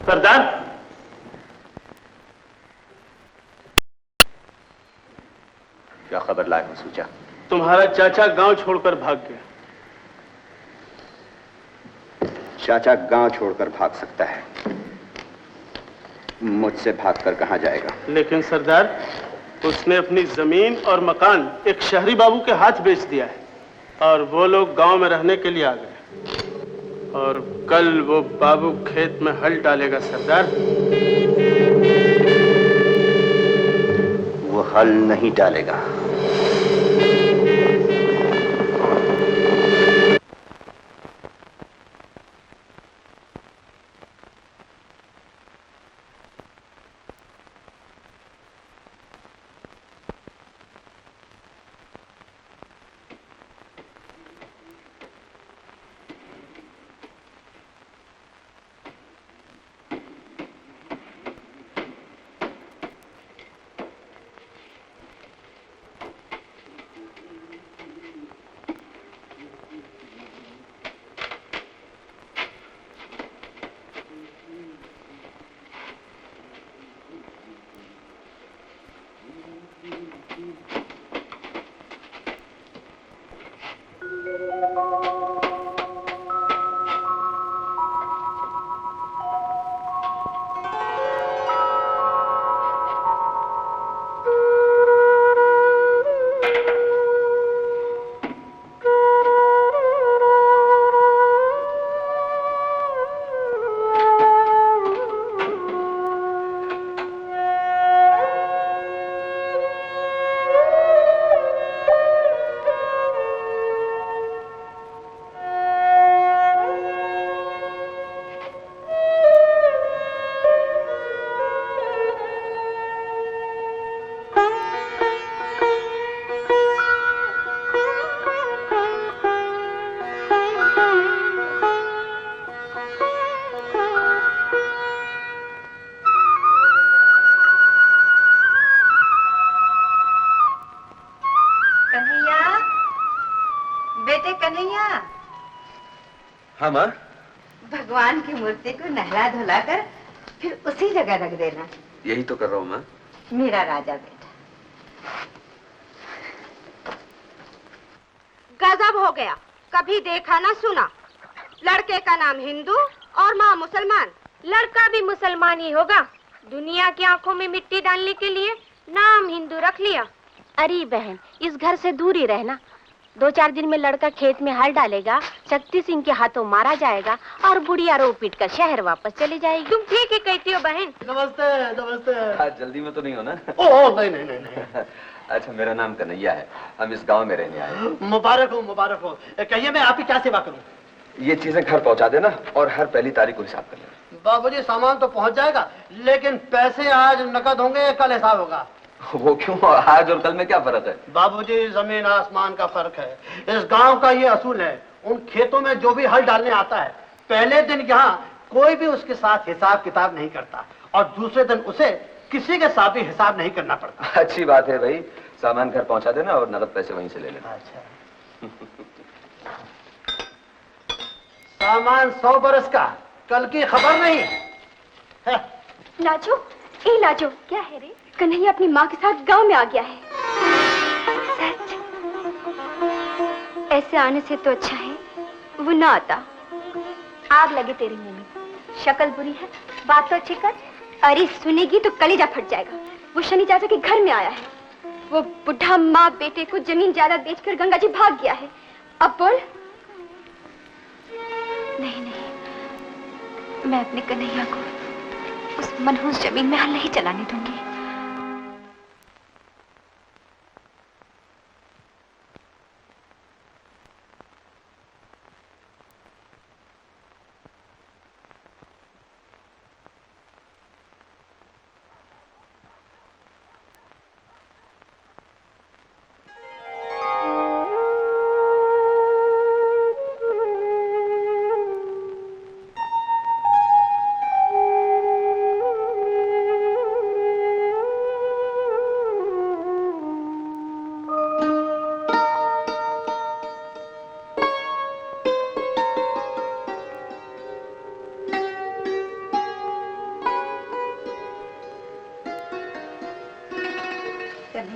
सरदार, क्या खबर लाए हो सूचा? तुम्हारा चाचा गांव छोड़कर भाग गया। चाचा गांव छोड़कर भाग सकता है, मुझसे भागकर कहां जाएगा? लेकिन सरदार, उसने अपनी जमीन और मकान एक शहरी बाबू के हाथ बेच दिया है और वो लोग गांव में रहने के लिए आ गए। और कल वो बाबू खेत में हल डालेगा सरदार। वो हल नहीं डालेगा। हाँ माँ। भगवान की मूर्ति को नहला धुलाकर फिर उसी जगह रख देना। यही तो कर रहा हूँ माँ। मेरा राजा बेटा। गजब हो गया, कभी देखा ना सुना। लड़के का नाम हिंदू और माँ मुसलमान। लड़का भी मुसलमान ही होगा। दुनिया की आंखों में मिट्टी डालने के लिए नाम हिंदू रख लिया। अरे बहन, इस घर से दूर ही रहना। 2-4 दिन में लड़का खेत में हल डालेगा, शक्ति सिंह के हाथों मारा जाएगा और बुढ़िया रो पीट कर शहर वापस चली जाएगी। तुम ठीक ही कहती हो बहन। नमस्ते नमस्ते। आज जल्दी में तो नहीं हो ना? ओह नहीं नहीं नहीं, नहीं। अच्छा, मेरा नाम कन्हैया है, हम इस गांव में रहने आए हैं। मुबारक हो मुबारक हो। कहिए मैं आपकी क्या सेवा करूं? ये चीजें घर पहुंचा देना और हर पहली तारीख को हिसाब कर लेना। बाबूजी सामान तो पहुंच जाएगा, लेकिन पैसे आज नकद होंगे, कल हिसाब होगा। वो क्यों? आज और कल में क्या फर्क है? बाबूजी जमीन आसमान का फर्क है। इस गांव का ये असूल है, उन खेतों में जो भी हल डालने आता है, पहले दिन यहाँ कोई भी उसके साथ हिसाब किताब नहीं करता और दूसरे दिन उसे किसी के साथ भी हिसाब नहीं करना पड़ता। अच्छी बात है भाई, सामान घर पहुंचा देना और नकद पैसे वहीं से ले लेना। अच्छा। सामान 100 बरस का, कल की खबर नहीं है। लाजो, ए लाजो, क्या है रे? कन्हैया अपनी माँ के साथ गांव में आ गया है। सच? ऐसे आने से तो अच्छा है वो ना आता। आग लगे तेरे मुंह में, शक्ल बुरी है, बात तो अच्छी कर। अरे सुनेगी तो कलेजा फट जाएगा। वो शनि चाचा के घर में आया है। वो बुढ़ा माँ बेटे को जमीन जायदाद बेचकर गंगा जी भाग गया है। अब बोल। नहीं नहीं, मैं अपने कन्हैया को उस मनहूस जमीन में हल नहीं चलाने दूंगी।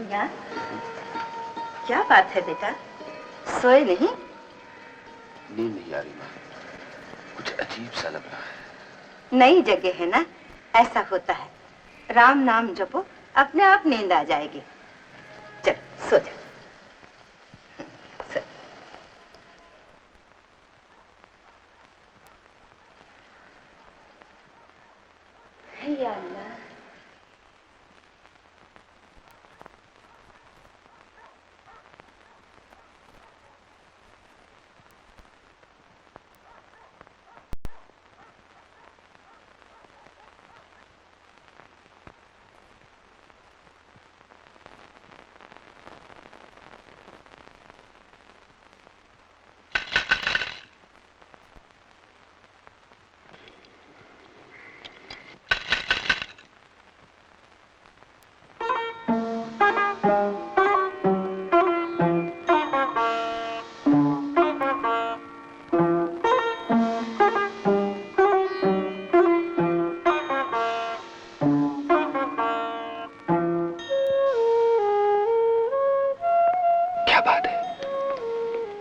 मियां, क्या बात है बेटा, सोए नहीं? नींद नहीं आ रही माँ, कुछ अजीब सा लग रहा है। नई जगह है ना, ऐसा होता है। राम नाम जपो, अपने आप नींद आ जाएगी। चल सो जा। या अल्लाह।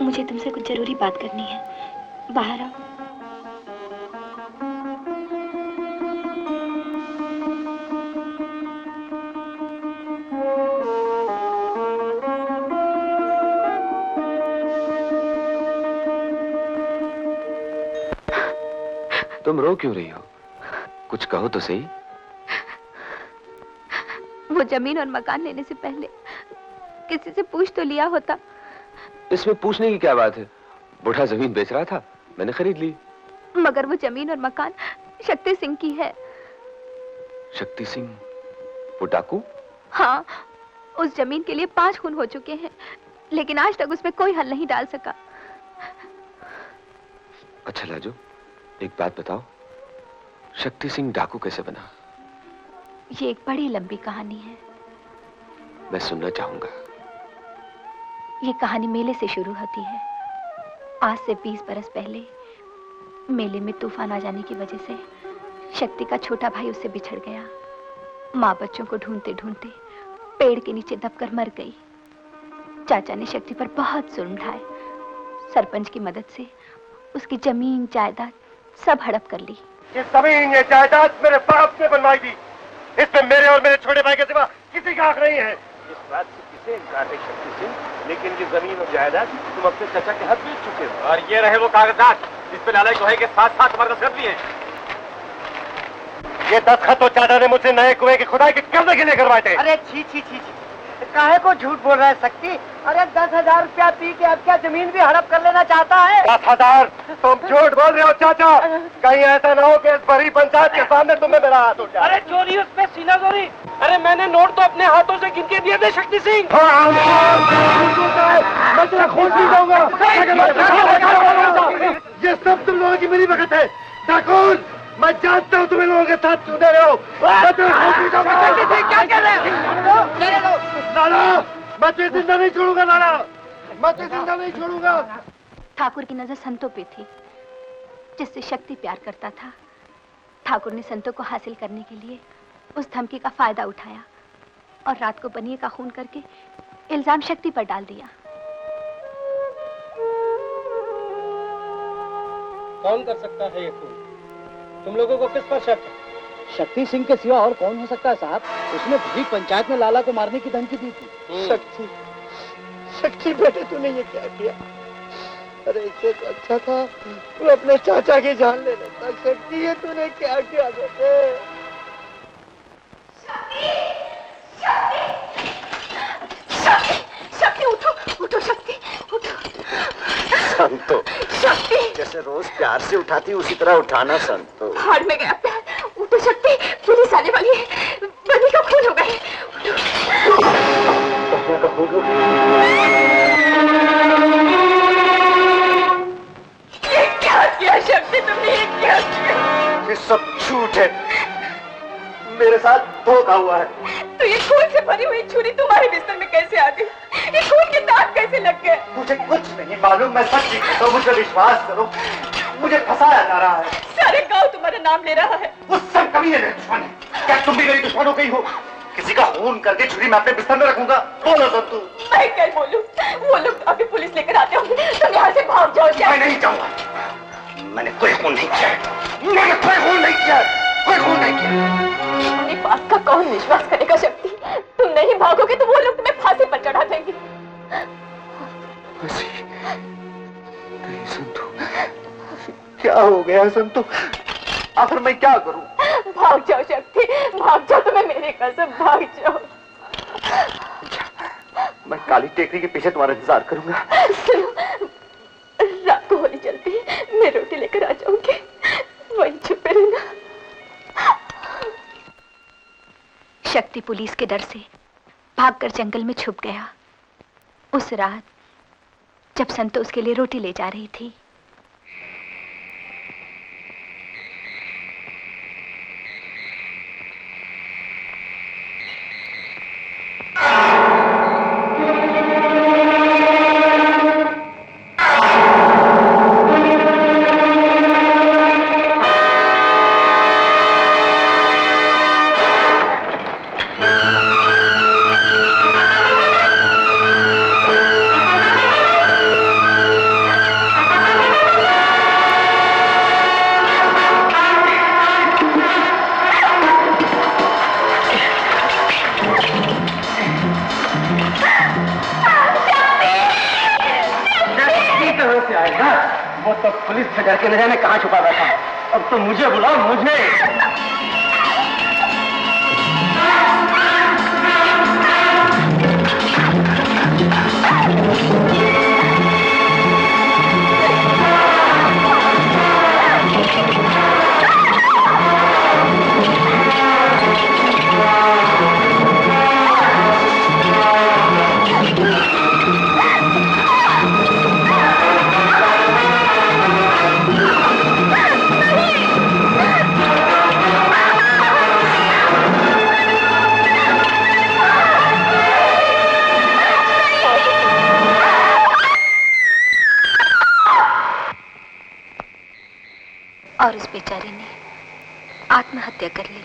मुझे तुमसे कुछ जरूरी बात करनी है, बाहर आओ। तुम रो क्यों रही हो? कुछ कहो तो सही। वो जमीन और मकान लेने से पहले किसी से पूछ तो लिया होता। इसमें पूछने की क्या बात है? बूढ़ा जमीन बेच रहा था, मैंने खरीद ली। मगर वो जमीन और मकान शक्ति सिंह की है। शक्ति सिंह वो डाकू? हाँ, उस जमीन के लिए 5 खून हो चुके हैं, लेकिन आज तक उसमें कोई हल नहीं डाल सका। अच्छा लाजो, एक बात बताओ, शक्ति सिंह डाकू कैसे बना? ये एक बड़ी लंबी कहानी है। मैं सुनना चाहूंगा। ये कहानी मेले से शुरू होती है। आज से 20 बरस पहले मेले में तूफान आ जाने की वजह से शक्ति का छोटा भाई उससे बिछड़ गया। माँ बच्चों को ढूंढते ढूंढते पेड़ के नीचे दबकर मर गई। चाचा ने शक्ति पर बहुत जुल्म ढाए। सरपंच की मदद से उसकी जमीन जायदाद सब हड़प कर ली। ये जमीन ये जायदाद मेरे बाप ने बनवाई थी। इसमें मेरे और मेरे छोटे भाई के सिवा किसी का हक नहीं है। इस बात से किसे इनकार है शक्ति सिंह, लेकिन ये जमीन और जायदाद तुम अपने चाचा के हाथ बेच चुके हो। और ये रहे वो कागजात जिस पे लाला गोहे के साथ साथ हमारे दस्तखत भी हैं। ये दस्तखत तो चाचा ने मुझसे नए कुएं के खुदाई के कब्जे के लिए करवाए थे। अरे छी छी छी छी, काहे को झूठ बोल रहा है शक्ति? अरे 10,000 रुपया पी के अब क्या जमीन भी हड़प कर लेना चाहता है? 10,000? तुम झूठ बोल रहे हो चाचा। कहीं ऐसा ना हो कि इस बड़ी पंचायत के सामने तुम्हें मेरा हाथ उठ जाए। अरे चोरी उसमें सीना चोरी। अरे मैंने नोट तो अपने हाथों से गिन के दिए थे शक्ति सिंह। मैं तेरा खून पी जाऊंगा। ये सब तुम लोगों की मेरी वक्त है। डाकून, मैं जानता हूँ तुम्हें लोगों के साथ क्यों दे रहे हो। मैं तेरा खून पी जाऊंगा। क्या कर रहे हो? लाला, मैं तुझे जिंदा नहीं छोड़ूंगा। लाला, मैं तुझे जिंदा नहीं छोड़ूंगा। ठाकुर की नजर संतों पे थी, जिससे शक्ति प्यार करता था। ठाकुर ने संतों को हासिल करने के लिए उस धमकी का फायदा उठाया और रात को बनिए का खून करके इल्जाम शक्ति पर डाल दिया। कौन कर सकता है ये खून? तुम लोगों को किस पर शक है? शक्ति सिंह के सिवा और कौन हो सकता है साहब? उसने पूरी पंचायत में लाला को मारने की धमकी दी थी। शक्ति, शक्ति बेटे तूने ये क्या किया? अरे इससे तो अच्छा था तू अपने चाचा की जान ले लेता। शक्ति, ये तूने क्या किया बेटे? शक्ति उठो, उठो शक्ति, उठो। संतो, शक्ति, जैसे रोज प्यार से उठाती उसी तरह उठाना संतो। हाड़ में गया पैर। उठो शक्ति, पुलिस आने वाली है। बनी का खून हो गया है। ये क्या किया शक्ति तुमने? ये क्या किया? ये सब झूठ है। मेरे साथ धोखा हुआ है। तो ये खून से भरी हुई छुरी तुम्हारे बिस्तर में कैसे आ गई? ये खून के दाग कैसे लग गए? मुझे कुछ नहीं मालूम। मैं सच ही कहता हूँ, मुझे विश्वास करो। मुझे फंसाया जा रहा है। सारे गांव तुम्हारा नाम ले रहा है। उस सब कभी मेरे दुश्मन है। क्या तुम भी मेरी दुश्मनों के ही हो? किसी का खून करके छुरी मैं अपने बिस्तर में रखूंगा? बोलो संतू। मैं क्या बोलूं? वो लोग अभी पुलिस लेकर आते होंगे, तुम यहाँ से भाग जाओ। मैं नहीं जाऊंगा। मैंने कोई खून नहीं किया। मैंने कोई खून नहीं किया। कोई खून नहीं किया। अपनी बात का कौन विश्वास करेगा शक्ति? तुम नहीं भागोगे तो वो लोग तुम्हें फांसी पर चढ़ा देंगे। संतू, क्या हो गया संतू? आखिर मैं क्या करूं? भाग जाओ शक्ति, भाग जाओ। तुम्हें मेरी कसम, भाग जाओ। मैं काली टेकरी के पीछे तुम्हारा इंतजार करूंगा। सुनो, रात को होली जलती है, मैं रोटी लेकर आ जाऊंगी, वहीं छुपे रहना। शक्ति पुलिस के डर से भागकर जंगल में छुप गया। उस रात जब संतो उसके लिए रोटी ले जा रही थी, वो तो पुलिस से डर के न जाने कहाँ छुपा बैठा। अब तो मुझे बुलाओ, मुझे। और उस बेचारे ने आत्महत्या कर ली।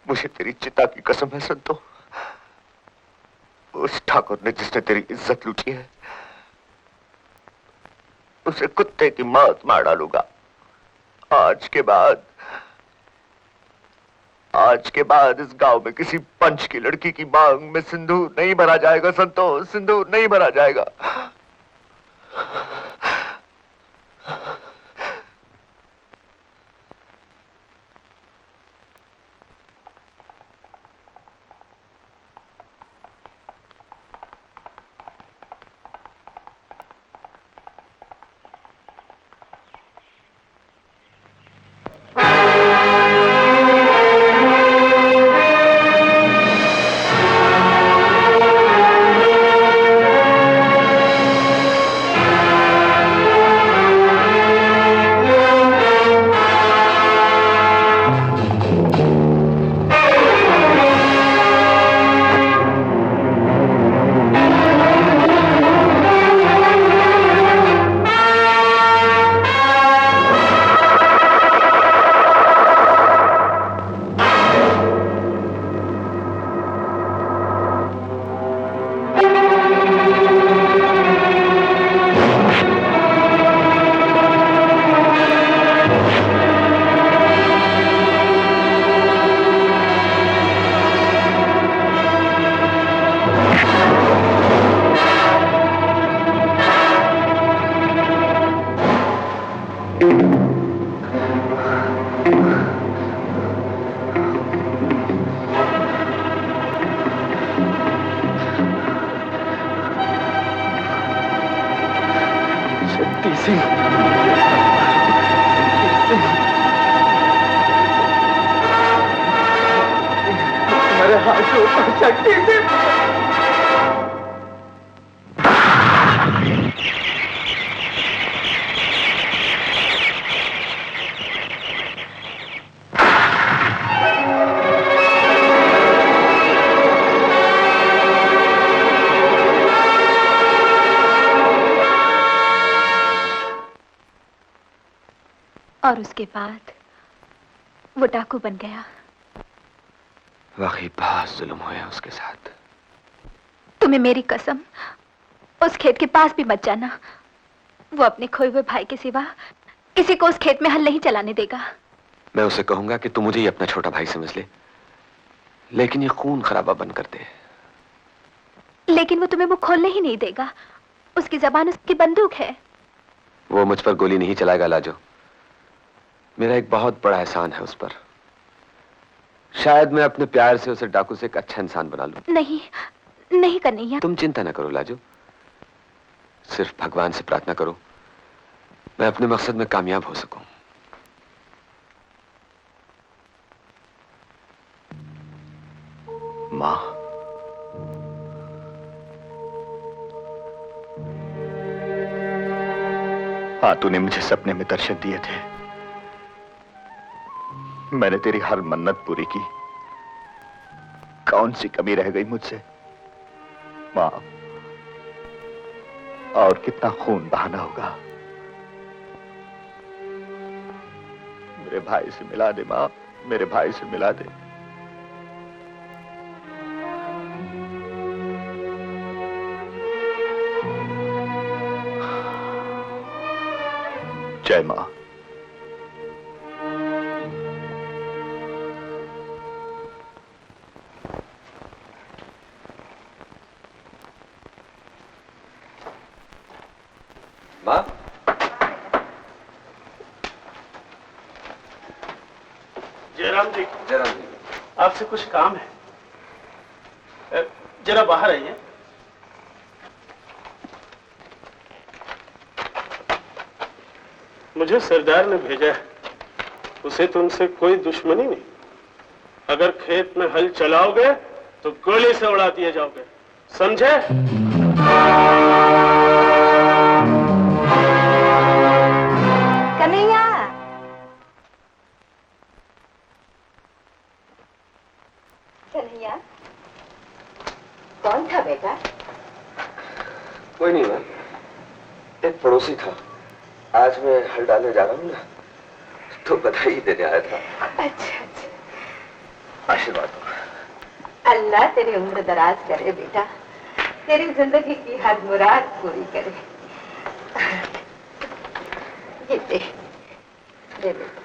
मुझे तेरी चिता की कसम है संतो, उस ठाकुर ने जिसने तेरी इज्जत लूटी है, उसे कुत्ते की मौत मार डालूंगा। आज के बाद इस गांव में किसी पंच की लड़की की मांग में सिंदूर नहीं भरा जाएगा संतो, सिंदूर नहीं भरा जाएगा। और उसके बाद वो डाकू बन गया। वाकई बहुत जुल्म हुआ उसके साथ। तुम्हें मेरी कसम, उस खेत के पास भी मत जाना। वो अपने खोए हुए भाई के सिवा किसी को उस खेत में हल नहीं चलाने देगा। मैं उसे कहूंगा कि तू मुझे ही अपना छोटा भाई समझ ले, लेकिन ये खून खराबा बंद कर दे। लेकिन वो तुम्हें वो खोलने ही नहीं देगा। उसकी जबान उसकी बंदूक है। वो मुझ पर गोली नहीं चलाएगा लाजो। मेरा एक बहुत बड़ा एहसान है उस पर। शायद मैं अपने प्यार से उसे डाकू से एक अच्छा इंसान बना लूं। नहीं, नहीं कन्हैया। तुम चिंता ना करो लाजो, सिर्फ भगवान से प्रार्थना करो मैं अपने मकसद में कामयाब हो सकूं। मां, हाँ, तूने मुझे सपने में दर्शन दिए थे। मैंने तेरी हर मन्नत पूरी की। कौन सी कमी रह गई मुझसे? मां, और कितना खून बहाना होगा। मेरे भाई से मिला दे मां, मेरे भाई से मिला दे। जय मां। मां, जयराम जी, जरा जी। आपसे कुछ काम है, जरा बाहर आइए। मुझे सरदार ने भेजा है। उसे तुमसे कोई दुश्मनी नहीं। अगर खेत में हल चलाओगे तो गोली से उड़ा दिए जाओगे, समझे? कन्हैया, कन्हैया, कौन था बेटा? कोई नहीं मां, एक पड़ोसी था। आज मैं हल डालने जा रहा हूँ ना, तो बधाई देने आया था। अच्छा अच्छा। आशीर्वाद दो। अल्लाह तेरी उम्र दराज करे बेटा, तेरी जिंदगी की हर मुराद पूरी करे। ये दे बेटा।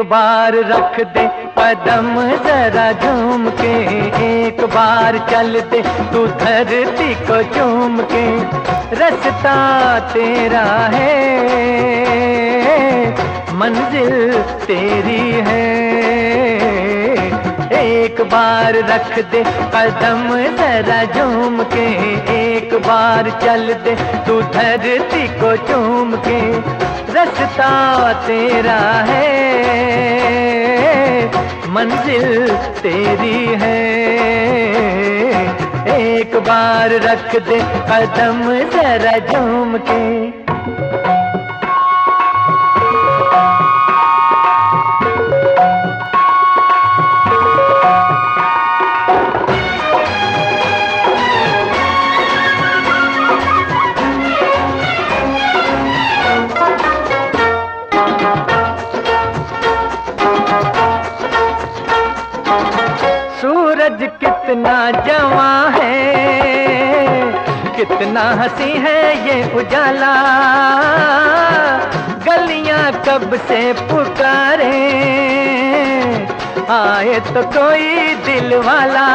बार रख दे कदम जरा झूम के, एक बार चल दे तू धरती को चूम के। रास्ता तेरा है, मंजिल तेरी है। एक बार रख दे कदम जरा झूम के, एक बार चल दे तू धरती को चूम के। रास्ता तेरा है, मंजिल तेरी है। एक बार रख दे कदम जरा झूम के। सूरज कितना जवां है, कितना हंसी है ये उजाला। गलियां कब से पुकारे, आए तो कोई दिल वाला।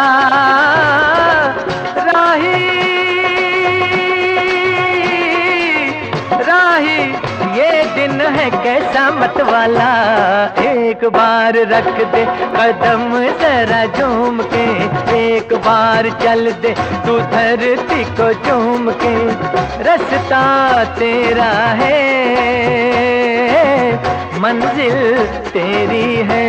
राही राही ये दिल लेकिन है कैसा मत वाला। एक बार रख दे कदम जरा झूम के, एक बार चल दे तू धरती को चूम के। रास्ता तेरा है, मंजिल तेरी है।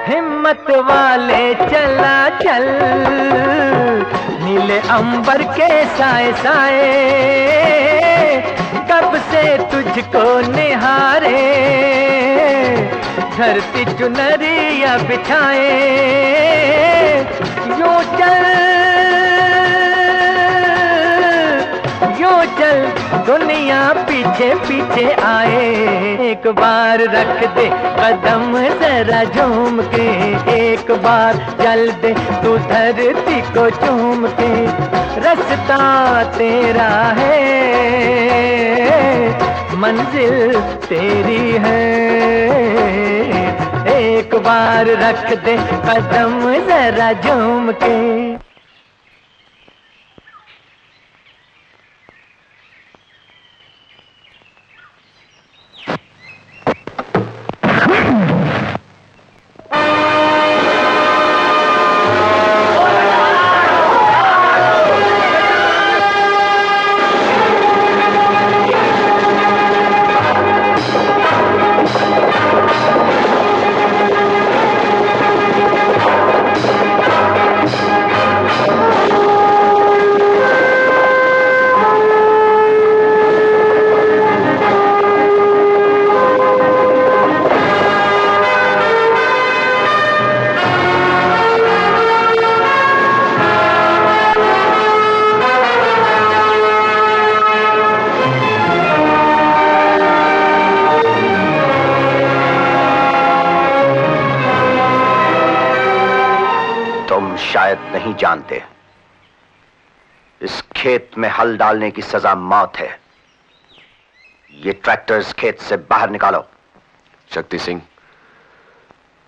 हिम्मत वाले चला चल, नीले अंबर के साए साए। कब से तुझको निहारे, धरती चुनरिया बिछाए। यूं चल दुनिया पीछे पीछे आए। एक बार रख दे कदम जरा झूम के, एक बार चल दे तू धरती को चूम के। रास्ता तेरा है, मंजिल तेरी है। एक बार रख दे कदम जरा झूम के। शायद नहीं जानते, इस खेत में हल डालने की सजा मौत है। ये ट्रैक्टर इस खेत से बाहर निकालो। शक्ति सिंह,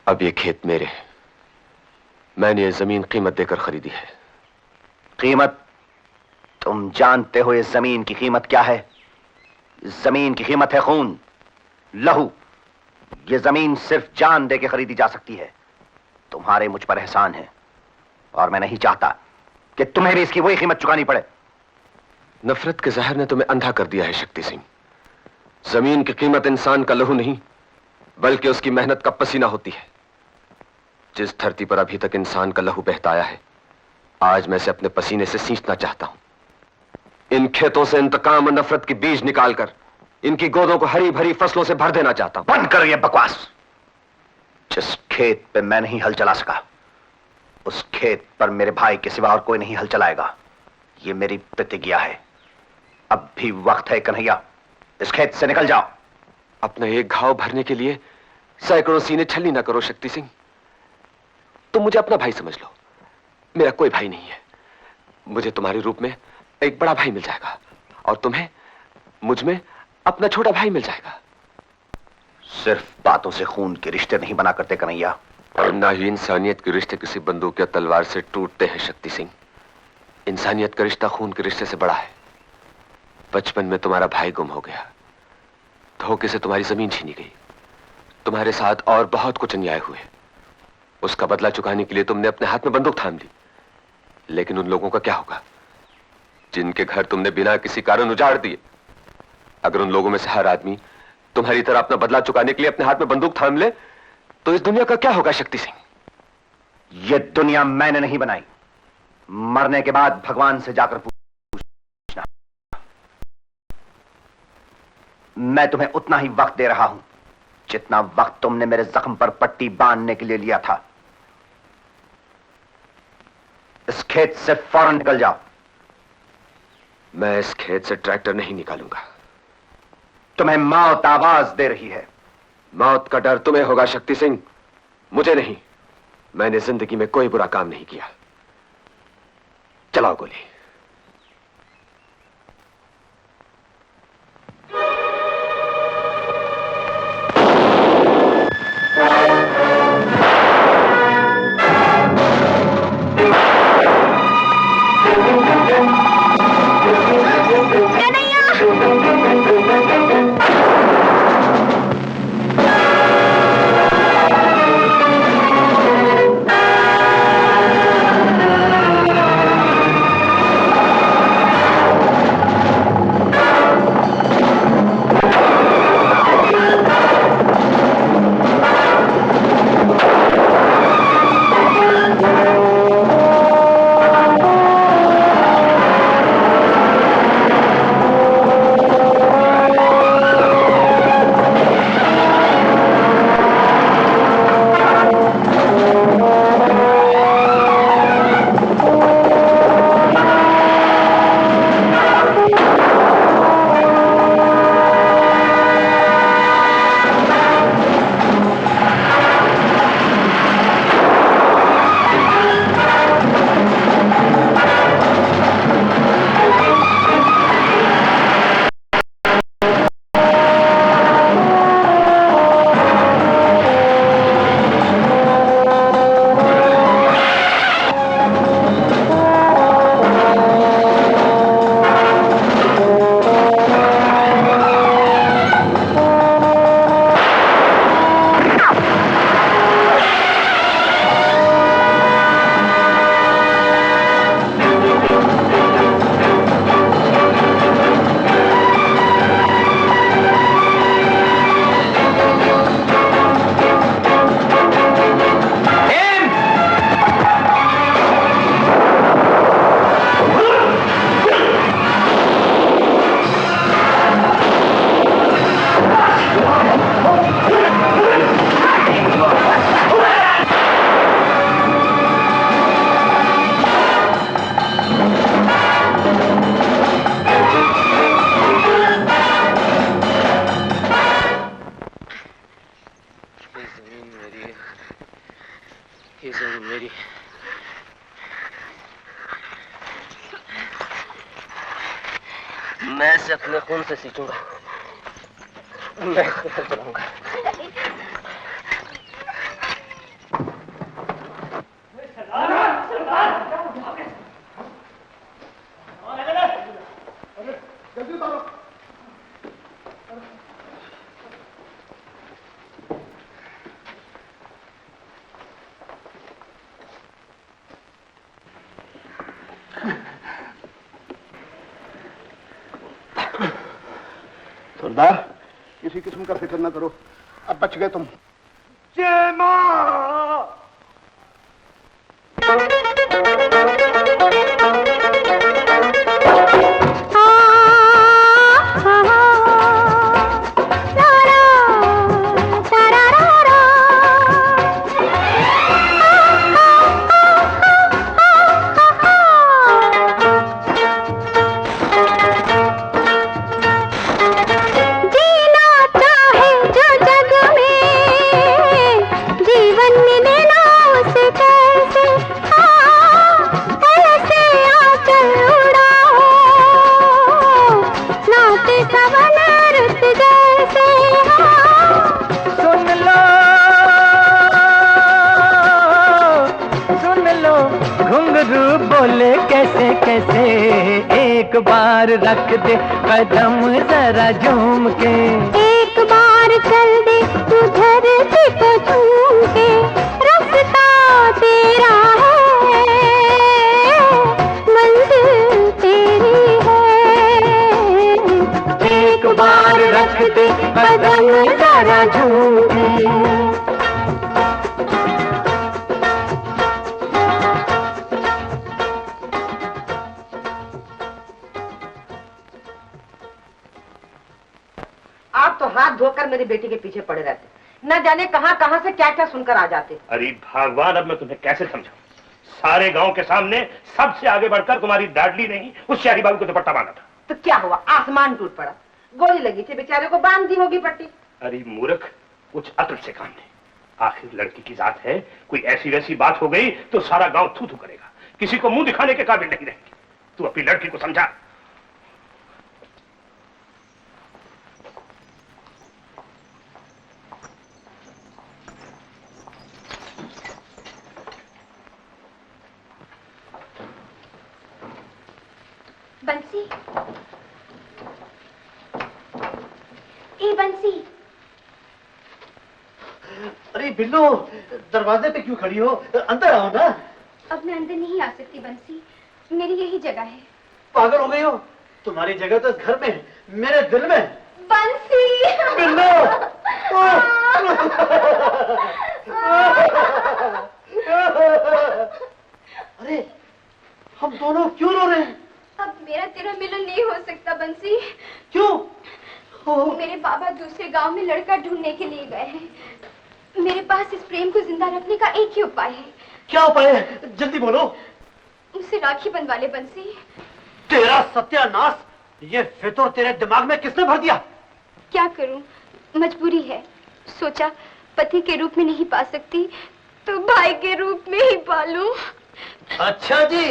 अब ये खेत मेरे हैं। मैंने ये जमीन कीमत देकर खरीदी है। कीमत? तुम जानते हो इस जमीन की कीमत क्या है? इस जमीन की कीमत है खून, लहू। ये जमीन सिर्फ जान दे के खरीदी जा सकती है। तुम्हारे मुझ पर एहसान है और मैं नहीं चाहता कि तुम्हें भी इसकी वही कीमत चुकानी पड़े। नफरत के जहर ने तुम्हें अंधा कर दिया है शक्ति सिंह। जमीन की कीमत इंसान का लहू नहीं, बल्कि उसकी मेहनत का पसीना होती है। जिस धरती पर अभी तक इंसान का लहू बहता आया है, आज मैं इसे अपने पसीने से सींचना चाहता हूं। इन खेतों से इंतकाम और नफरत के बीज निकालकर इनकी गोदों को हरी भरी फसलों से भर देना चाहता हूं। बंद कर ये बकवास। जिस खेत पे मैं नहीं हल चला सका, उस खेत पर मेरे भाई के सिवा और कोई नहीं हल चलाएगा। ये मेरी प्रतिज्ञा है। अब भी वक्त है कन्हैया, इस खेत से निकल जाओ। अपना एक घाव भरने के लिए सैकड़ों सीने छली ना करो शक्ति सिंह। तुम मुझे अपना भाई समझ लो, मेरा कोई भाई नहीं है। मुझे तुम्हारे रूप में एक बड़ा भाई मिल जाएगा और तुम्हें मुझ में अपना छोटा भाई मिल जाएगा। सिर्फ बातों से खून के रिश्ते नहीं बना करते कन्हैया, और ना ही इंसानियत के रिश्ते किसी बंदूक या तलवार से टूटते हैं शक्ति सिंह। इंसानियत का रिश्ता खून के रिश्ते से बड़ा है। बचपन में तुम्हारा भाई गुम हो गया, धोखे से तुम्हारी जमीन छीनी गई, तुम्हारे साथ और बहुत कुछ अन्याय हुए। उसका बदला चुकाने के लिए तुमने अपने हाथ में बंदूक थाम ली। लेकिन उन लोगों का क्या होगा जिनके घर तुमने बिना किसी कारण उजाड़ दिए? अगर उन लोगों में से हर आदमी तुम्हारी तरह अपना बदला चुकाने के लिए अपने हाथ में बंदूक थाम ले, तो इस दुनिया का क्या होगा शक्ति सिंह? यह दुनिया मैंने नहीं बनाई। मरने के बाद भगवान से जाकर पूछना। मैं तुम्हें उतना ही वक्त दे रहा हूं जितना वक्त तुमने मेरे जख्म पर पट्टी बांधने के लिए लिया था। इस खेत से फौरन निकल जाओ। मैं इस खेत से ट्रैक्टर नहीं निकालूंगा। तुम्हें मौत आवाज दे रही है। मौत का डर तुम्हें होगा शक्ति सिंह, मुझे नहीं। मैंने जिंदगी में कोई बुरा काम नहीं किया। चलाओ गोली। मेरी मैं इसे अपने खून से सींचूंगा। मैं इसे चलाऊंगा। सरदार, किसी किस्म का फिक्र न करो, अब बच गए तुम। जय मां! बोले कैसे कैसे एक बार रख दे कदम जरा झूम के, एक बार चल दे तू धरती को झूम के, रास्ता तेरा है मंजिल तेरी है, एक बार रख दे कदम जरा झूम के। हाथ धोकर मेरी बेटी के पीछे पड़े रहते, न जाने कहां कहां से क्या क्या सुनकर आ जाते। अरे भगवान, अब मैं तुम्हें कैसे समझाऊं? सारे गांव के सामने सबसे आगे बढ़कर तुम्हारी डाडली नहीं उस शहरी बाबू को दुपट्टा बांधा था। तो क्या हुआ? आसमान टूट पड़ा, गोली लगी थी, बेचारे को बांध दी होगी पट्टी। अरे मूर्ख, कुछ अक्ल से काम नहीं। आखिर लड़की की जात है, कोई ऐसी वैसी बात हो गई तो सारा गांव थू थू करेगा, किसी को मुंह दिखाने के काबिल नहीं रहेंगे। तू अपनी लड़की को समझा। बंसी, ए बंसी। अरे बिल्लो, दरवाजे पे क्यों खड़ी हो? अंदर आओ ना। अब मैं अंदर नहीं आ सकती बंसी, मेरी यही जगह है। पागल हो गई हो? तुम्हारी जगह तो इस घर में है, मेरे दिल में। बंसी। बिल्लो। अरे हम दोनों क्यों रो रहे हैं? अब मेरा तेरा मिलन नहीं हो सकता बंसी। क्यों? मेरे बाबा दूसरे गांव में लड़का ढूंढने के लिए गए हैं। मेरे पास इस प्रेम को जिंदा रखने का एक ही उपाय है। क्या उपाय है? जल्दी बोलो। मुझसे राखी बंधवा ले बंसी। तेरा सत्यानाश, ये फितूर तेरे दिमाग में किसने भर दिया? क्या करूं, मजबूरी है। सोचा पति के रूप में नहीं पा सकती तो भाई के रूप में ही पालूं। अच्छा जी,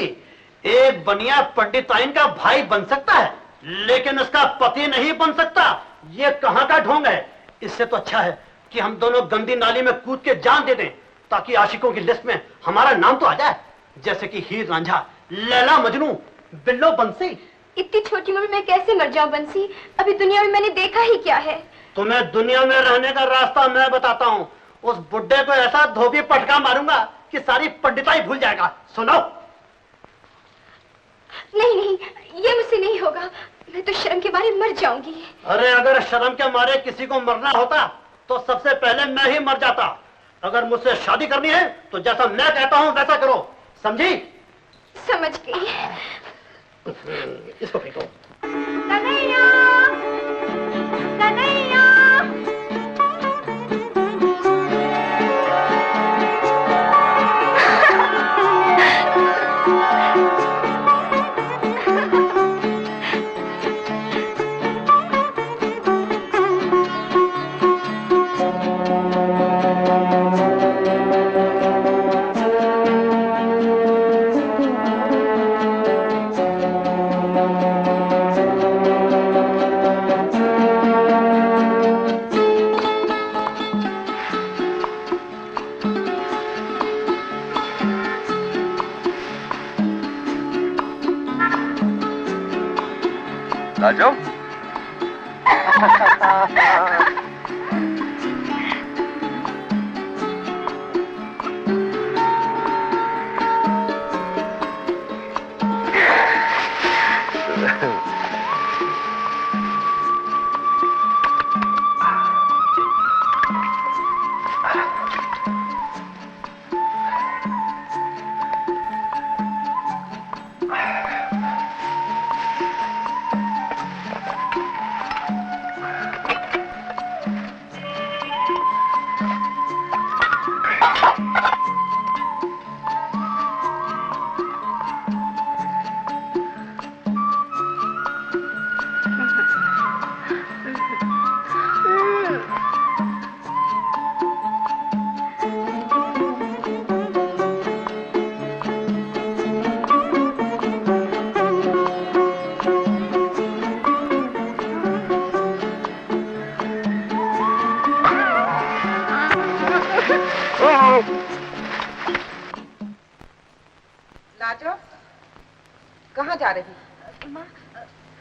एक बनिया पंडिताइन का भाई बन सकता है लेकिन उसका पति नहीं बन सकता, ये कहां का ढोंग है? इससे तो अच्छा है कि हम दोनों गंदी नाली में कूद के जान दे दें, ताकि आशिकों की लिस्ट में हमारा नाम तो आ जाए, जैसे कि हीर रांझा, लैला मजनू, बिल्लो बंसी। इतनी छोटी उम्र में कैसे मर जाऊं बंसी? अभी दुनिया में मैंने देखा ही क्या है। तुम्हें दुनिया में रहने का रास्ता मैं बताता हूँ। उस बुड्ढे को ऐसा धोबी पटका मारूंगा कि सारी पंडिताई भूल जाएगा। सुनो। नहीं नहीं, ये मुझसे नहीं होगा, मैं तो शर्म के मारे मर जाऊंगी। अरे अगर शर्म के मारे किसी को मरना होता तो सबसे पहले मैं ही मर जाता। अगर मुझसे शादी करनी है तो जैसा मैं कहता हूँ वैसा करो, समझी? समझ गई। इसको फेंको। कन्हैया, कन्हैया। राजू लाजो, कहाँ जा रही? माँ,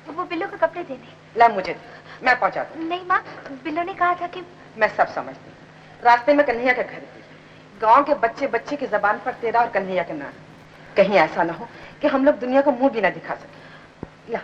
वो बिल्लो के कपड़े देने। ला मुझे, मैं पहुंचा दूँ। नहीं माँ, बिल्लो ने कहा था कि मैं सब समझती हूँ। रास्ते में कन्हैया के घर थी। गांव के बच्चे बच्चे की जबान पर तेरा और कन्हैया के नाम। कहीं ऐसा ना हो कि हम लोग दुनिया को मुंह भी ना दिखा सके। ला।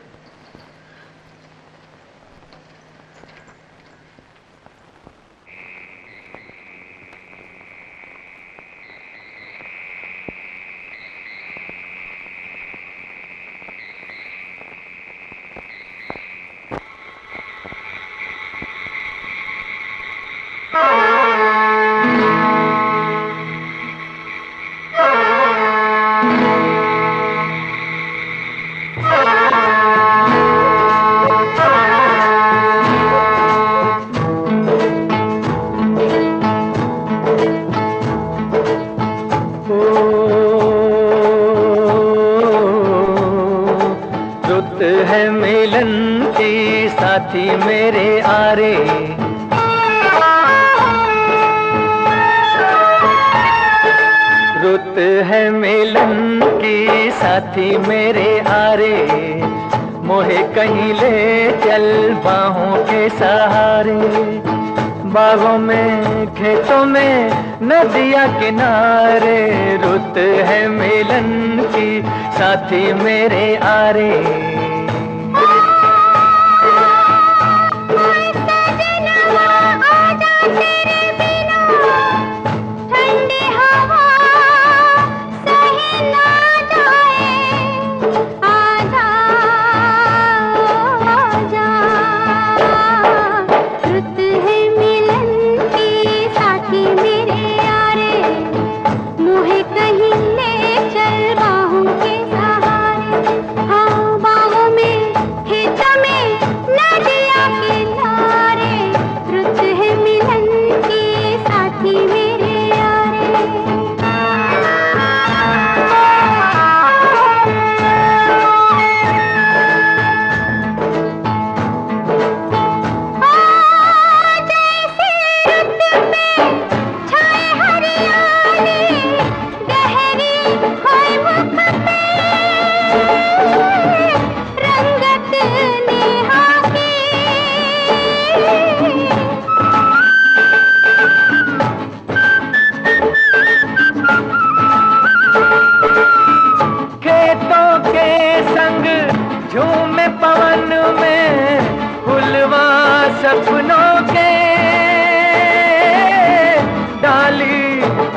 है मिलन की साथी मेरे आरे, रुत है मिलन की साथी मेरे आरे, मोहे कहीं ले चल बाहों के सहारे, बागों में खेतों में नदिया किनारे, रुत है मिलन की साथी मेरे आरे। सपनों के डाली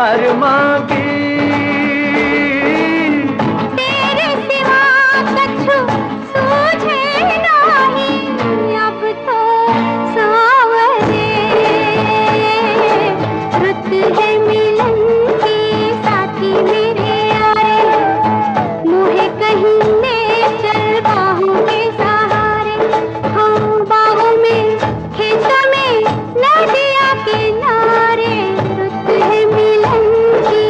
अरमां की, तेरे सिवा कछु सूझे नहीं अब तो सावरे, रुत है मिलन की साथी मेरे आए, मुझे कहीं ले चल बाहों के सहारे, हम बाहों में खेतों में नदिया किनारे, रुत है मिलन की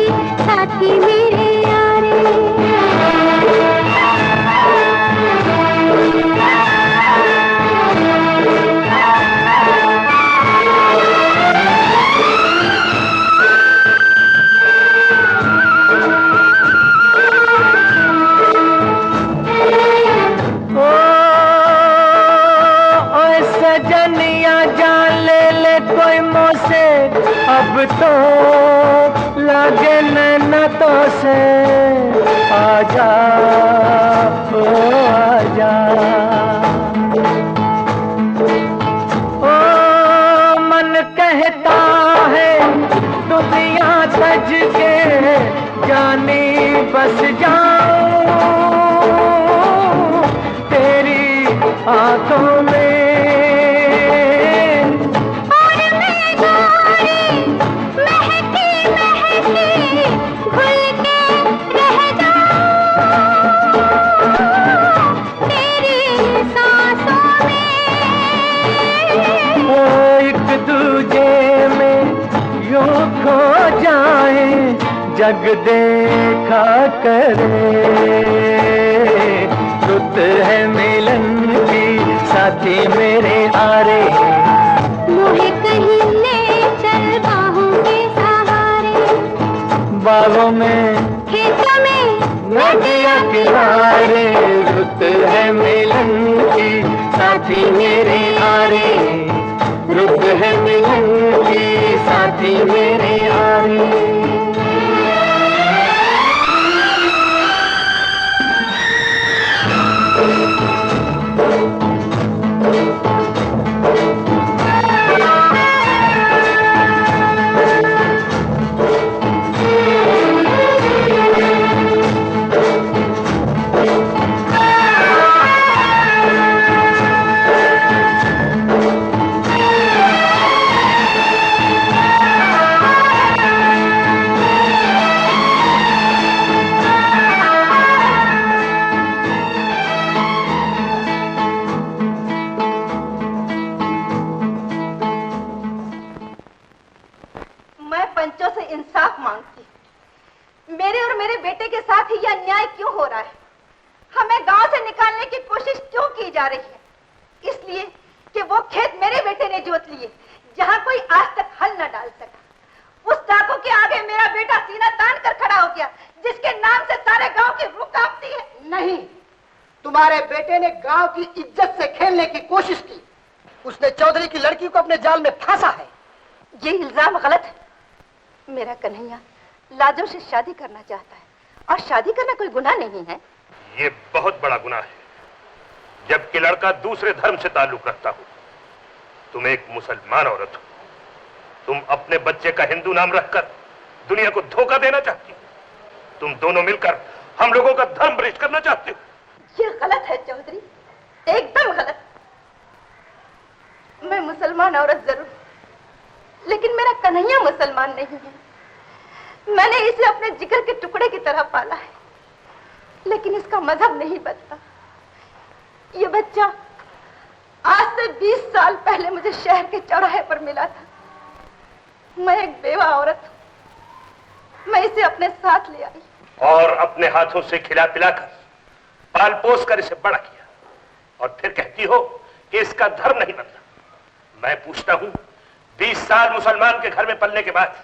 जन्नतों से आजा ओ आजा। ओ मन कहता है दुनिया सज के जाने बस जाऊं तेरी आंखों में। जग देखा करे रुत है मिलन की साथी मेरे आरे। मुझे कहीं ले चल बाहों के सहारे। बागों में खेतों में नदिया किनारे रुत है मिलन की साथी मेरे आरे। रुत है मिलन की साथी मेरे आरे। तुम्हारे बेटे ने गांव की इज्जत से खेलने की कोशिश की। उसने चौधरी की लड़की को अपने जाल में फांसा है। ये इल्जाम गलत है। मेरा कन्हैया लाजो से शादी करना चाहता है और शादी करना कोई गुनाह नहीं है। ये बहुत बड़ा गुनाह है, जबकि लड़का दूसरे धर्म से ताल्लुक रखता हो। तुम एक मुसलमान औरत हो, तुम अपने बच्चे का हिंदू नाम रखकर दुनिया को धोखा देना चाहती हो। तुम दोनों मिलकर हम लोगों का धर्म भ्रष्ट करना चाहते हो। ये गलत है चौधरी, एकदम गलत। मैं मुसलमान औरत जरूर, लेकिन मेरा कन्हैया मुसलमान नहीं है। मैंने इसे अपने जिगर के टुकड़े की तरह पाला है, लेकिन इसका मजहब नहीं बदला। ये बच्चा आज से 20 साल पहले मुझे शहर के चौराहे पर मिला था। मैं एक बेवा औरत हूं। मैं इसे अपने साथ ले आई और अपने हाथों से खिला पिलाकर पाल पोस कर इसे बड़ा किया, और फिर कहती हो कि इसका धर्म नहीं बदला। मैं पूछता हूं, 20 साल मुसलमान के घर में पलने के बाद